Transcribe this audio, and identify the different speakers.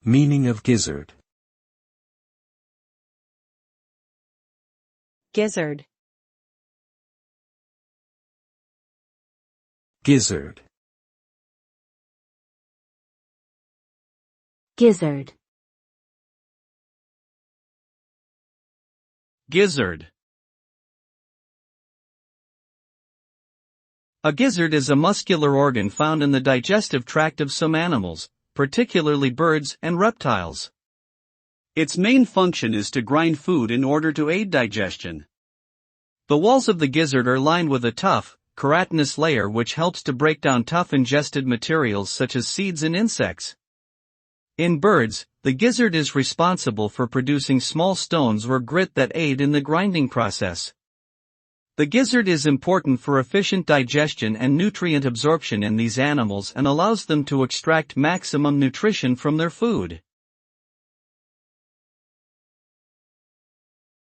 Speaker 1: Meaning of gizzard.
Speaker 2: Gizzard.
Speaker 1: Gizzard.
Speaker 3: Gizzard.
Speaker 4: Gizzard. A gizzard is a muscular organ found in the digestive tract of some animals, particularly birds and reptiles. Its main function is to grind food in order to aid digestion. The walls of the gizzard are lined with a tough, keratinous layer which helps to break down tough ingested materials such as seeds and insects. In birds, the gizzard is responsible for producing small stones or grit that aid in the grinding process. The gizzard is important for efficient digestion and nutrient absorption in these animals and allows them to extract maximum nutrition from their food.